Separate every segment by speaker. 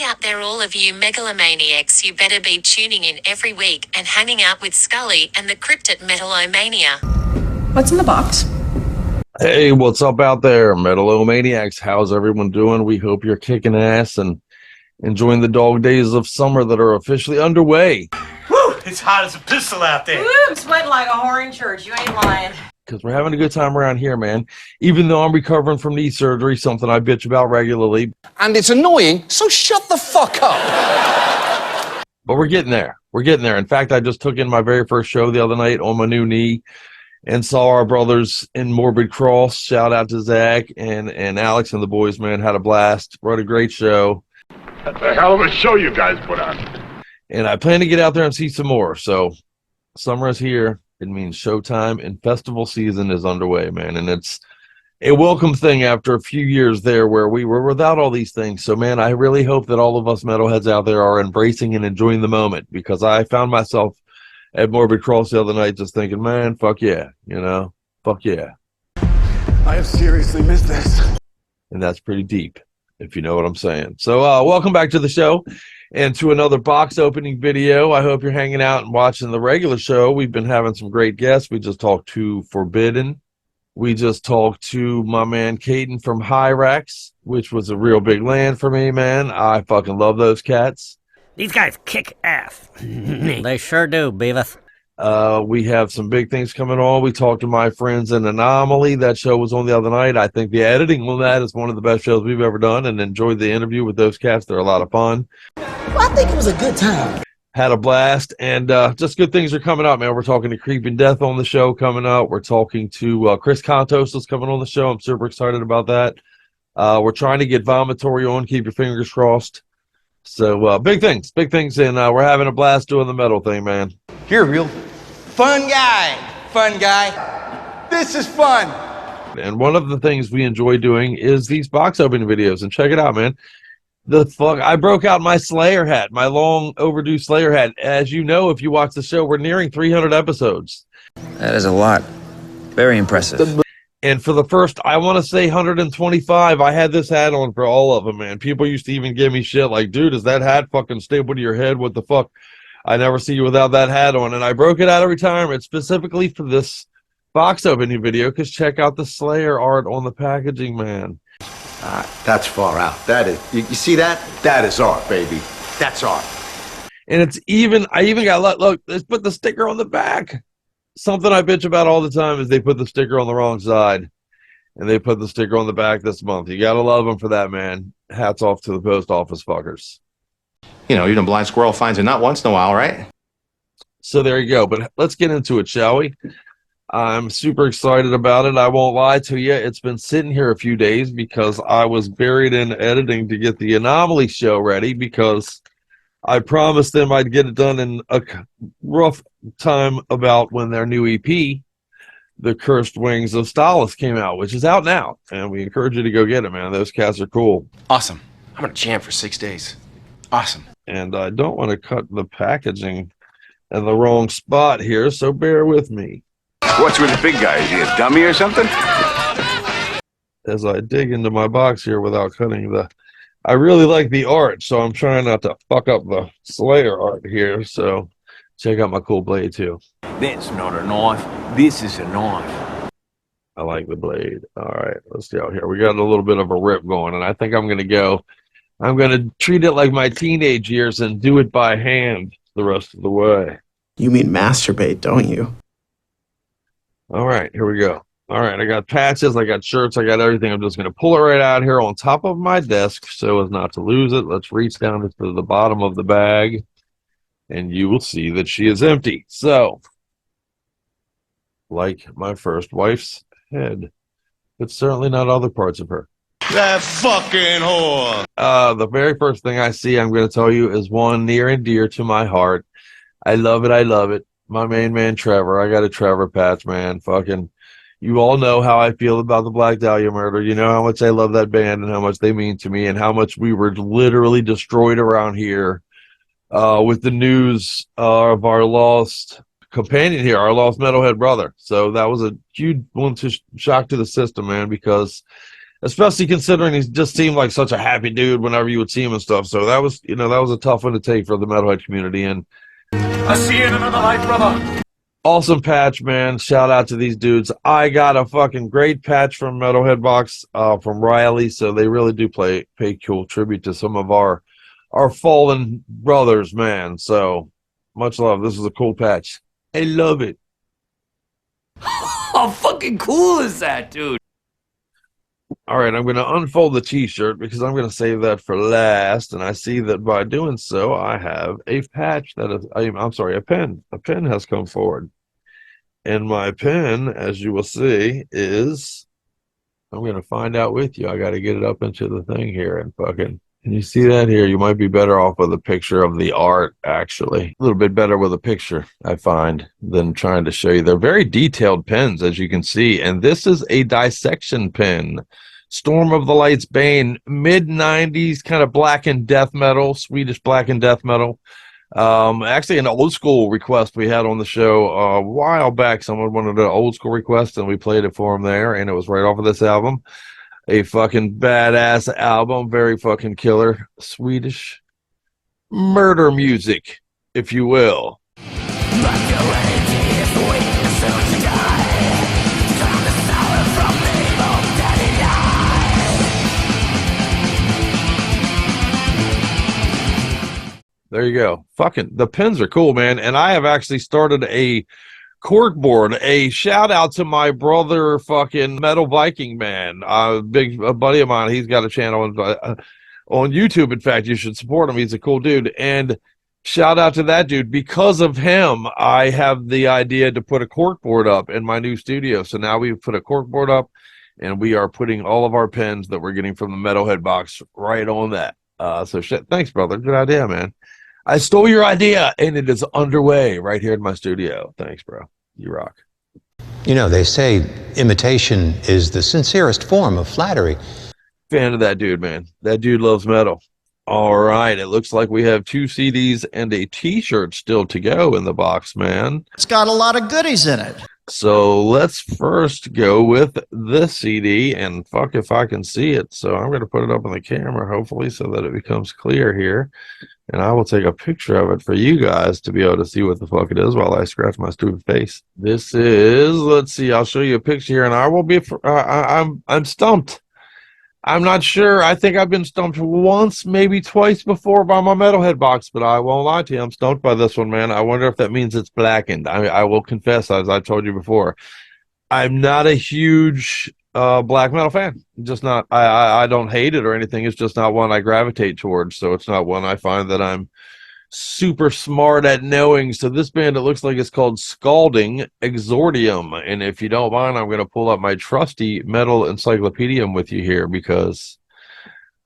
Speaker 1: Hey out there all of you megalomaniacs, you better be tuning in every week and hanging out with Scully and the crypt at Metal-O-Mania.
Speaker 2: What's in the box?
Speaker 3: Hey, what's up out there, Metal-O-Maniacs? How's everyone doing? We hope you're kicking ass and enjoying the dog days of summer that are officially underway.
Speaker 4: Woo! It's hot as a pistol out there.
Speaker 2: Woo, I'm sweating like a whore in church. You ain't lying.
Speaker 3: Because we're having a good time around here, man. Even though I'm recovering from knee surgery, something I bitch about regularly.
Speaker 5: And it's annoying, so shut the fuck up.
Speaker 3: But we're getting there. We're getting there. In fact, I just took in my very first show the other night on my new knee and saw our brothers in Morbid Cross. Shout out to Zach and Alex and the boys, man. Had a blast. What a great show.
Speaker 6: That's a hell of a show you guys put on.
Speaker 3: And I plan to get out there and see some more. So summer is here. It means showtime and festival season is underway, man. And it's a welcome thing after a few years there where we were without all these things. So, man, I really hope that all of us metalheads out there are embracing and enjoying the moment, because I found myself at Morbid Cross the other night just thinking, man, fuck yeah, you know, fuck yeah.
Speaker 6: I have seriously missed this.
Speaker 3: And that's pretty deep, if you know what I'm saying. So welcome back to the show and to another box opening video. I hope you're hanging out and watching the regular show. We've been having some great guests. We just talked to Forbidden. We just talked to my man Caden from Hyrax, which was a real big land for me, man. I fucking love those cats.
Speaker 7: These guys kick ass.
Speaker 8: They sure do, Beavis.
Speaker 3: We have some big things coming on. We talked to my friends in Anomaly. That show was on the other night. I think the editing on that is one of the best shows we've ever done, and enjoyed the interview with those cats. They're a lot of fun.
Speaker 9: Well, I think it was a good time.
Speaker 3: Had a blast, and just good things are coming up, man. We're talking to Creeping Death on the show coming up. We're talking to Chris Contos is coming on the show. I'm super excited about that. We're trying to get Vomitory on. Keep your fingers crossed. So big things, and we're having a blast doing the metal thing, man.
Speaker 5: You're a real fun guy. This is fun.
Speaker 3: And one of the things we enjoy doing is these box opening videos. And check it out, man. I broke out my Slayer hat, my long overdue Slayer hat. As you know, if you watch the show, we're nearing 300 episodes.
Speaker 10: That is a lot. Very impressive.
Speaker 3: And for the first, I want to say 125, I had this hat on for all of them, man. People used to even give me shit like, dude, is that hat fucking stapled to your head? What the fuck? I never see you without that hat on. And I broke it out of retirement specifically for this box opening video, because check out the Slayer art on the packaging, man.
Speaker 6: That's far out. That is, you see that? That is art, baby. That's art.
Speaker 3: And it's even, I even got, look, let's put the sticker on the back. Something I bitch about all the time is they put the sticker on the wrong side, and they put the sticker on the back this month. You gotta love them for that, man. Hats off to the post office fuckers.
Speaker 11: You know, even a blind squirrel finds a nut once in a while, right?
Speaker 3: So there you go. But let's get into it, shall we? I'm super excited about it. I won't lie to you. It's been sitting here a few days because I was buried in editing to get the Anomaly show ready, because I promised them I'd get it done in a rough time about when their new EP, The Cursed Wings of Stalis, came out, which is out now. And we encourage you to go get it, man. Those cats are cool.
Speaker 5: Awesome. I'm gonna jam for 6 days. Awesome.
Speaker 3: And I don't want to cut the packaging in the wrong spot here, so bear with me.
Speaker 6: What's with the big guy? Is he a dummy or something?
Speaker 3: As I dig into my box here without cutting the... I really like the art, so I'm trying not to fuck up the Slayer art here, so check out my cool blade, too.
Speaker 4: That's not a knife. This is a knife.
Speaker 3: I like the blade. All right, let's see out here. We got a little bit of a rip going, and I think I'm going to treat it like my teenage years and do it by hand the rest of the way.
Speaker 9: You mean masturbate, don't you?
Speaker 3: All right, here we go. All right, I got patches, I got shirts, I got everything. I'm just going to pull it right out here on top of my desk so as not to lose it. Let's reach down to the bottom of the bag, and you will see that she is empty. So, like my first wife's head, but certainly not other parts of her.
Speaker 6: That fucking whore.
Speaker 3: The very first thing I see, I'm going to tell you, is one near and dear to my heart. I love it, I love it. My main man, Trevor. I got a Trevor patch, man. Fucking... You all know how I feel about the Black Dahlia murder. You know how much I love that band and how much they mean to me, and how much we were literally destroyed around here with the news of our lost companion here, our lost Metalhead brother. So that was a huge one to shock to the system, man, because especially considering he just seemed like such a happy dude whenever you would see him and stuff. So that was, that was a tough one to take for the metalhead community. And
Speaker 5: I'll see you in another life, brother.
Speaker 3: awesome patch, man. Shout out to these dudes. I got a fucking great patch from Metalhead Box from Riley, so they really do pay cool tribute to some of our fallen brothers, man. So much love. This is a cool patch. I love it.
Speaker 4: How fucking cool is that, dude?
Speaker 3: All right, I'm going to unfold the t-shirt because I'm going to save that for last. And I see that by doing so, I have a patch that is, I'm sorry, a pen. A pen has come forward. And my pen, as you will see, is, I'm going to find out with you. I got to get it up into the thing here and fucking, can you see that here? You might be better off with a picture of the art, actually. A little bit better with a picture, I find, than trying to show you. They're very detailed pens, as you can see. And this is a dissection pen. Storm of the Light's Bane, mid-90s, kind of black and death metal, Swedish black and death metal. Actually, an old school request we had on the show a while back. Someone wanted an old school request, and we played it for him there, and it was right off of this album. A fucking badass album, very fucking killer. Swedish murder music, if you will. There you go. Fucking, the pens are cool, man. And I have actually started a corkboard. A shout out to my brother, fucking Metal Viking Man, a buddy of mine. He's got a channel on YouTube. In fact, you should support him. He's a cool dude. And shout out to that dude. Because of him, I have the idea to put a corkboard up in my new studio. So now we've put a corkboard up, and we are putting all of our pens that we're getting from the Metalhead box right on that. So shit, thanks, brother. Good idea, man. I stole your idea, and it is underway right here in my studio. Thanks, bro. You rock.
Speaker 12: You know, they say imitation is the sincerest form of flattery.
Speaker 3: Fan of that dude, man. That dude loves metal. All right. It looks like we have 2 CDs and a t-shirt still to go in the box, man.
Speaker 5: It's got a lot of goodies in it.
Speaker 3: So let's first go with this CD, and fuck if I can see it. So I'm going to put it up on the camera, hopefully, so that it becomes clear here. And I will take a picture of it for you guys to be able to see what the fuck it is while I scratch my stupid face. This is, let's see, I'll show you a picture here, and I will be, I'm stumped. I'm not sure. I think I've been stumped once, maybe twice before by my Metalhead box, but I won't lie to you. I'm stumped by this one, man. I wonder if that means it's blackened. I will confess, as I told you before, I'm not a huge black metal fan. Just not. I don't hate it or anything. It's just not one I gravitate towards. So it's not one I find that I'm super smart at knowing. So this band, it looks like it's called Scalding Exordium. And if you don't mind, I'm going to pull up my trusty metal encyclopedia with you here because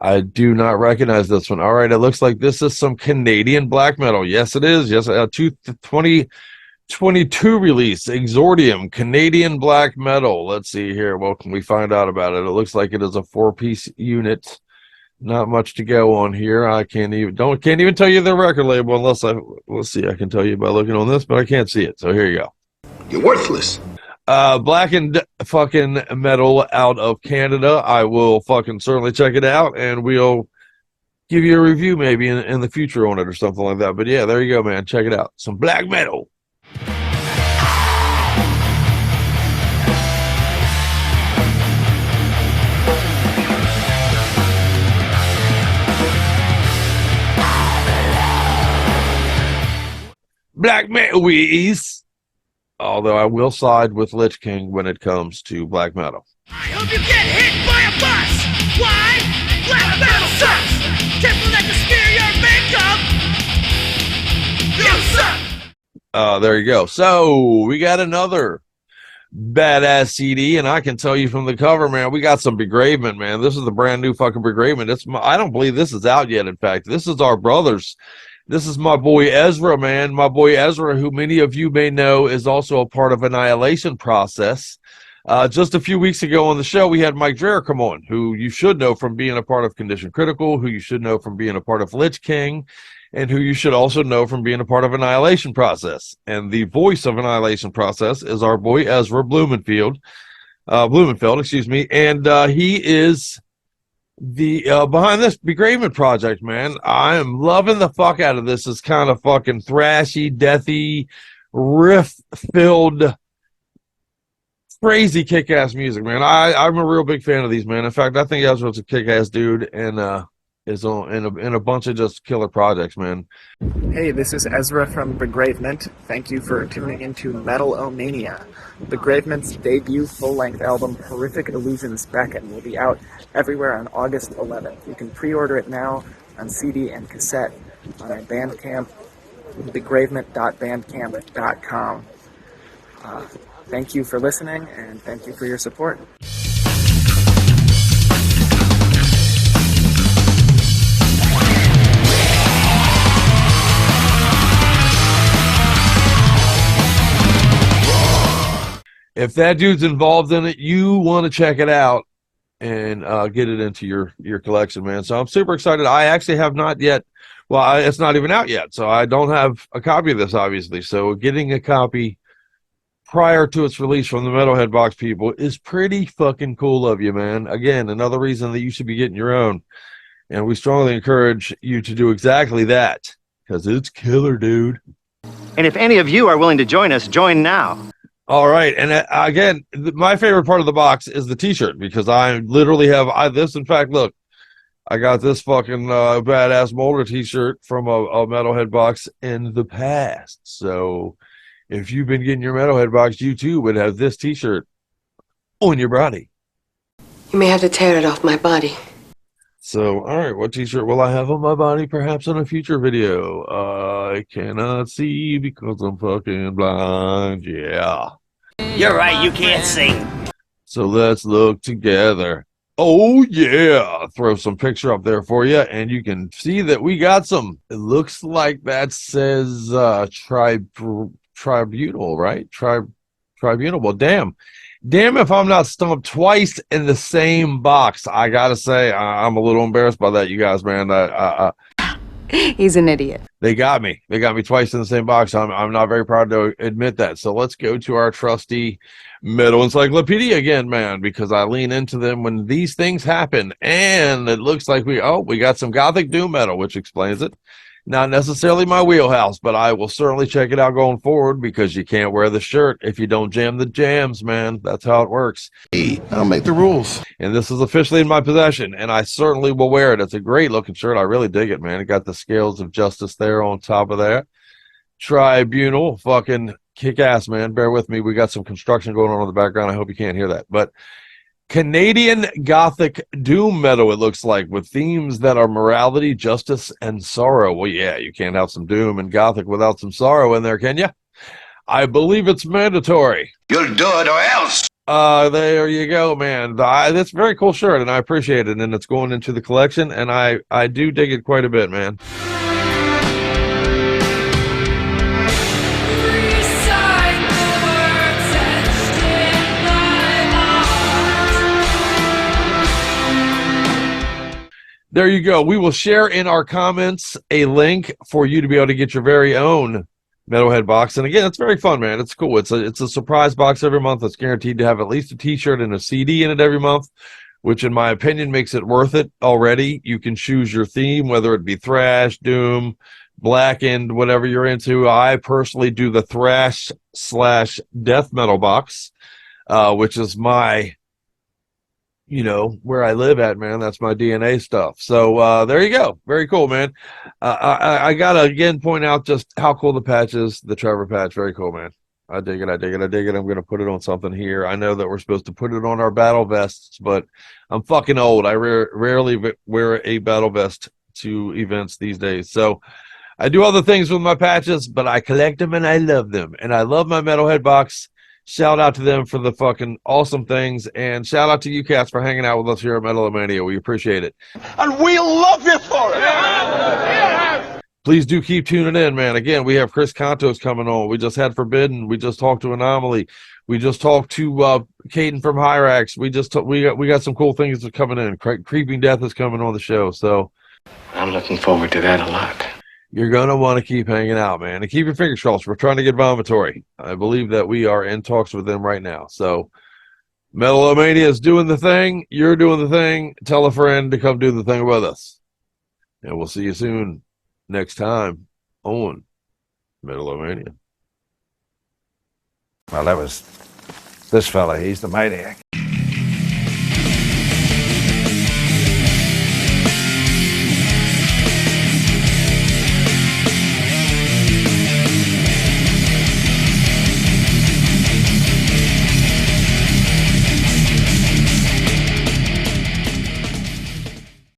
Speaker 3: I do not recognize this one. All right, it looks like this is some Canadian black metal. Yes, it is. Yes, 2022 release, Exordium, Canadian black metal. Let's see here. What can we find out about it? It looks like it is a 4-piece unit. Not much to go on here. I can't even tell you the record label unless let's see, I can tell you by looking on this, but I can't see it. So here you go.
Speaker 6: You're worthless.
Speaker 3: Black and fucking metal out of Canada. I will fucking certainly check it out, and we'll give you a review maybe in the future on it or something like that. But yeah, there you go, man. Check it out. Some black metal. Black metal is. Although I will side with Lich King when it comes to black metal.
Speaker 7: I hope you get hit by a bus. Why? Black metal sucks. Careful not to smear your makeup. You suck.
Speaker 3: There you go. So we got another badass CD, and I can tell you from the cover, man, we got some Begravement, man. This is the brand new fucking Begravement. I don't believe this is out yet. In fact, this is our brothers. This is my boy Ezra, man. My boy Ezra, who many of you may know is also a part of Annihilation Process. Just a few weeks ago on the show, we had Mike Dreher come on, who you should know from being a part of Condition Critical, who you should know from being a part of Lich King, and who you should also know from being a part of Annihilation Process. And the voice of Annihilation Process is our boy Ezra Blumenfield. Blumenfeld, excuse me, and he is the behind this Begravement project, man. I am loving the fuck out of this. It's kind of fucking thrashy, deathy, riff-filled, crazy kick-ass music, man. I'm a real big fan of these, man. In fact, I think Ezra's a kick-ass dude and is on in a bunch of just killer projects, man.
Speaker 13: Hey, this is Ezra from Begravement. Thank you for tuning into Metal-O-Mania. Begravement's debut full-length album, Horrific Illusions Beckon, will be out everywhere on August 11th. You can pre-order it now on CD and cassette on our Bandcamp, begravement.bandcamp.com. Thank you for listening, and thank you for your support.
Speaker 3: If that dude's involved in it, you want to check it out and get it into your collection, man. So I'm super excited. I actually have not yet. Well, it's not even out yet, so I don't have a copy of this, obviously. So getting a copy prior to its release from the Metalhead box people is pretty fucking cool of you, man. Again, another reason that you should be getting your own. And we strongly encourage you to do exactly that, because it's killer, dude.
Speaker 14: And if any of you are willing to join us, join now.
Speaker 3: All right, and again, my favorite part of the box is the T-shirt, because I literally have this. In fact, look, I got this fucking badass Molder T-shirt from a Metalhead box in the past. So if you've been getting your Metalhead box, you too would have this T-shirt on your body.
Speaker 15: You may have to tear it off my body.
Speaker 3: So, all right, what T-shirt will I have on my body? Perhaps in a future video. I cannot see because I'm fucking blind. Yeah.
Speaker 16: You're right, you can't see.
Speaker 3: So let's look together. Oh, yeah. Throw some picture up there for you, and you can see that we got some. It looks like that says tribunal, right? Tribunal. Well, damn if I'm not stumped twice in the same box. I gotta say, I'm a little embarrassed by that, you guys, man.
Speaker 15: He's an idiot.
Speaker 3: They got me twice in the same box. I'm not very proud to admit that. So let's go to our trusty Metal Encyclopedia again, man, because I lean into them when these things happen. And it looks like we got some Gothic Doom Metal, which explains it. Not necessarily my wheelhouse, but I will certainly check it out going forward, because you can't wear the shirt if you don't jam the jams, man. That's how it works.
Speaker 5: I'll make the rules.
Speaker 3: And this is officially in my possession, and I certainly will wear it. It's a great looking shirt. I really dig it, man. It got the scales of justice there on top of that. Tribunal, fucking kick ass, man. Bear with me. We got some construction going on in the background. I hope you can't hear that. But Canadian Gothic Doom Metal, it looks like, with themes that are morality, justice, and sorrow. Well, yeah, you can't have some Doom and Gothic without some sorrow in there, can you? I believe it's mandatory.
Speaker 6: You'll do it or else.
Speaker 3: There you go, man. That's a very cool shirt, and I appreciate it, and it's going into the collection, and I do dig it quite a bit, man. There you go. We will share in our comments a link for you to be able to get your very own Metalhead box. And again, it's very fun, man. It's cool. It's a surprise box every month. It's guaranteed to have at least a T-shirt and a CD in it every month, which in my opinion makes it worth it already. You can choose your theme, whether it be thrash, doom, blackened, whatever you're into. I personally do the thrash/death metal box, which is my, where I live at, man. That's my DNA stuff. So there you go. Very cool, man. I gotta again point out just how cool the patch is. The Trevor patch, very cool, man. I dig it. I'm gonna put it on something here. I know that we're supposed to put it on our battle vests, but I'm fucking old. I rarely wear a battle vest to events these days. So I do other things with my patches, but I collect them and I love them. And I love my Metalhead box. Shout out to them for the fucking awesome things, and shout out to you cats for hanging out with us here at Metal-O-Mania. We appreciate it.
Speaker 5: And we love you for it. Yeah.
Speaker 3: Please do keep tuning in, man. Again, we have Chris Contos coming on. We just had Forbidden. We just talked to Anomaly. We just talked to Caden from Hyrax. We got some cool things coming in. Creeping Death is coming on the show, so
Speaker 17: I'm looking forward to that a lot.
Speaker 3: You're going to want to keep hanging out, man. And keep your fingers crossed. We're trying to get Vomitory. I believe that we are in talks with them right now. So Metal-O-Mania is doing the thing. You're doing the thing. Tell a friend to come do the thing with us. And we'll see you soon next time on Metal-O-Mania.
Speaker 18: Well, that was this fella. He's the maniac.